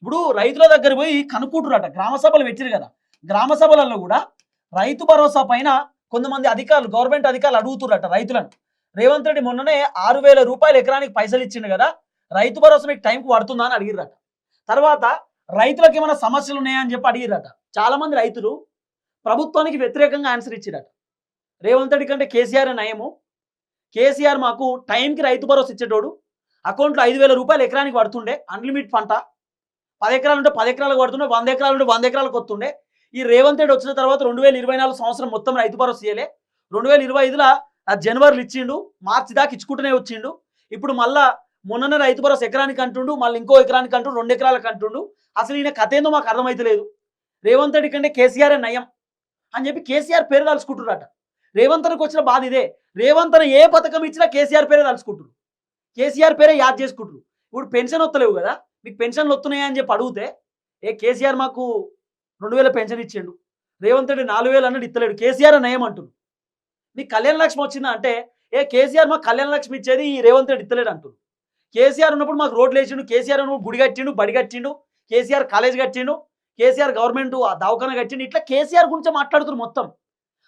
ఇప్పుడు రైతుల దగ్గర పోయి కనుక్కుంటురట. గ్రామ సభలు పెట్టిరు కదా, గ్రామ సభలలో కూడా రైతు భరోసా పైన కొంతమంది అధికారులు, గవర్నమెంట్ అధికారులు అడుగుతురట రైతులను. రేవంత్ రెడ్డి మొన్ననే 6,000 రూపాయలు ఎకరానికి పైసలు ఇచ్చిండు కదా, రైతు భరోసా మీకు టైంకి పడుతుందా అని అడిగిరట. తర్వాత రైతులకు ఏమైనా సమస్యలు ఉన్నాయా అని చెప్పి అడిగిరట. చాలా మంది రైతులు ప్రభుత్వానికి వ్యతిరేకంగా ఆన్సర్ ఇచ్చిరట. రేవంత్ రెడ్డి కంటే కేసీఆర్ నయము, కేసీఆర్ మాకు టైంకి రైతు భరోసా ఇచ్చేటోడు, అకౌంట్లో 5,000 రూపాయలు ఎకరానికి పడుతుండే, అన్లిమిట్ పంట, 10 ఎకరాలు ఉంటే 10 ఎకరాలకు పడుతుండే, 100 ఎకరాలు ఉంటే 100 ఎకరాలకు వస్తుండే. ఈ రేవంత్ రెడ్డి వచ్చిన తర్వాత 2024 సంవత్సరం మొత్తం రైతు భరోసా ఇయ్యలే. 2025లో జనవరిలో ఇచ్చిండు, మార్చి దాకా ఇచ్చుకుంటూనే వచ్చిండు. ఇప్పుడు మళ్ళా మొన్ననే రైతు భరోసా ఎకరానికి అంటుండు, మళ్ళీ ఇంకో ఎకరానికి అంటుండు, 2 ఎకరాలకు అంటుండు. అసలు ఈయన కథ ఏందో మాకు అర్థమైతలేదు. రేవంత్ రెడ్డి కంటే కేసీఆర్ నయం అని చెప్పి కేసీఆర్ పేరు తలుచుకుంటున్నారట. రేవంత్ రెడ్డికి వచ్చిన బాధ ఇదే. రేవంత్ రెడ్డి ఏ పథకం ఇచ్చినా కేసీఆర్ పేరే తలుచుకుంటారు, కేసీఆర్ పేరే యాద్ చేసుకుంటారు. ఇప్పుడు పెన్షన్ వస్తలేవు కదా, మీకు పెన్షన్లు వస్తున్నాయా అని చెప్పి అడిగితే, కేసీఆర్ మాకు 2,000 పెన్షన్ ఇచ్చిండు, రేవంత్ రెడ్డి 4,000 అన్నది ఇస్తలేడు, కేసీఆర్ నయం అంటున్నారు. మీకు కళ్యాణ లక్ష్మి వచ్చిందా అంటే, కేసీఆర్ మాకు కళ్యాణ లక్ష్మి ఇచ్చేది ఈ రేవంత్ రెడ్డి ఇస్తలేడు అంటున్నారు. కేసీఆర్ ఉన్నప్పుడు మాకు రోడ్లు వేసిండు, కేసీఆర్ ఉన్నప్పుడు గుడి కట్టిండు, బడి కట్టిండు, కేసీఆర్ కాలేజ్ కట్టిండు, కేసీఆర్ గవర్నమెంట్ దవాఖాన కట్టిండు. ఇట్లా కేసీఆర్ గురించి మాట్లాడుతున్నారు మొత్తం.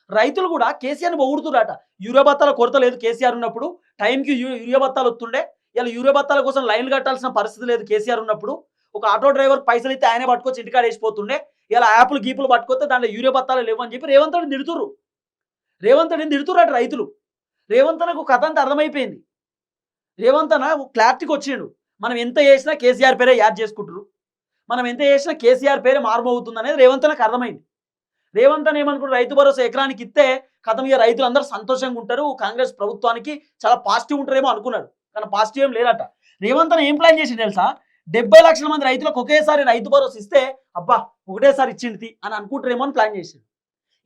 రైతులు కూడా కేసీఆర్ని పొగుడుతురట. యూరియా బత్తాల కొరత లేదు కేసీఆర్ ఉన్నప్పుడు, టైంకి యూరియా బత్తాలు వస్తుండే. ఇలా యూరియా బత్తాల కోసం లైన్లు కట్టాల్సిన పరిస్థితి లేదు కేసీఆర్ ఉన్నప్పుడు. ఒక ఆటో డ్రైవర్ పైసలు ఇస్తే ఆయనే పట్టుకొచ్చి ఇంటికాడ వేసిపోతుండే. ఇలా యాప్లు గీపులు పట్టుకొస్తే దాంట్లో యూరియా బత్తాలు లేవు అని చెప్పి రేవంత్ రెడ్డి తిడుతురు. రేవంత్ రెడ్డిని తిడుతురట రైతులు. రేవంత్ అన్నకు కథ అంతా అర్థమైపోయింది. రేవంత్ అన్న క్లారిటీకి వచ్చిండు. మనం ఎంత చేసినా కేసీఆర్ పేరే యాడ్ చేసుకుంటారు, మనం ఎంత చేసినా కేసీఆర్ పేరే మారుమవుతుంది అనేది రేవంత్ అన్నకు అర్థమైంది. రేవంత్ అన్న ఏమనుకుంటారు, రైతు భరోసా ఎకరానికి ఇస్తే కథం ఇక రైతులందరూ సంతోషంగా ఉంటారు, కాంగ్రెస్ ప్రభుత్వానికి చాలా పాజిటివ్ ఉంటారేమో అనుకున్నాడు. కానీ పాజిటివ్ ఏం లేదట. రేవంత్ అన్న ఏం ప్లాన్ చేసి తెలుసా, 70 లక్షల మంది రైతులకు ఒకేసారి రైతు భరోసా ఇస్తే అబ్బా ఒకటేసారి ఇచ్చింది అని అనుకుంటారేమో అని ప్లాన్ చేసింది.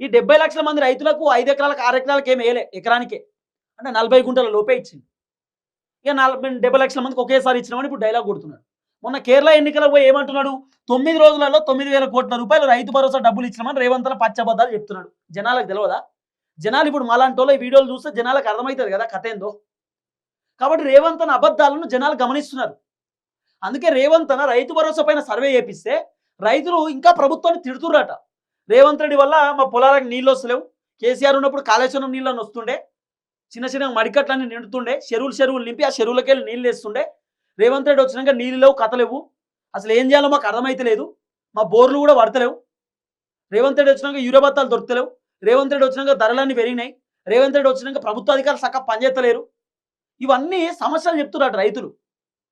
ఈ 70 లక్షల మంది రైతులకు 5 ఎకరాలకు 6 ఎకరాలకు ఏమి వేయలే, ఎకరానికే అంటే 40 గుంటల లోపే ఇచ్చింది. ఇక 70 లక్షల మందికి ఒకేసారి ఇచ్చినామని ఇప్పుడు డైలాగ్ కొడుతున్నాడు. మొన్న కేరళ ఎన్నికలకు పోయి ఏమంటున్నాడు, 9 రోజులలో 9,000 కోట్ల రూపాయలు రైతు భరోసా డబ్బులు ఇచ్చినామని రేవంత్ అన్న పచ్చబద్దాలు చెప్తున్నాడు. జనాలకు తెలియదా? జనాలు ఇప్పుడు మాలాంటి వాళ్ళు ఈ వీడియోలు చూస్తే జనాలకు అర్థమవుతుంది కదా కథ ఏందో. కాబట్టి రేవంత్ అన్న అబద్ధాలను జనాలు గమనిస్తున్నారు. అందుకే రేవంత్ అన్న రైతు భరోసా పైన సర్వే చేపిస్తే రైతులు ఇంకా ప్రభుత్వాన్ని తిడుతుర్రట. రేవంత్ రెడ్డి వల్ల మా పొలాలకు నీళ్ళు వస్తలేవు, కేసీఆర్ ఉన్నప్పుడు కాళేశ్వరం నీళ్ళని వస్తుండే, చిన్న చిన్న మడికట్లన్నీ నిండుతుండే, చెరువులు నింపి ఆ చెరువులకి వెళ్ళి నీళ్ళు వేస్తుండే. రేవంత్ రెడ్డి వచ్చినాక నీళ్ళు లేవు, కథలేవు, అసలు ఏం చేయాలో మాకు అర్థమైతే లేదు, మా బోర్లు కూడా పడతలేవు. రేవంత్ రెడ్డి వచ్చినాక యూరియా బత్తాలు దొరకలేవు, రేవంత్ రెడ్డి వచ్చినాక ధరలన్నీ పెరిగినాయి, రేవంత్ రెడ్డి వచ్చినాక ప్రభుత్వ అధికారులు చక్కగా పనిచేస్తలేరు. ఇవన్నీ సమస్యలు చెప్తున్నారు రైతులు.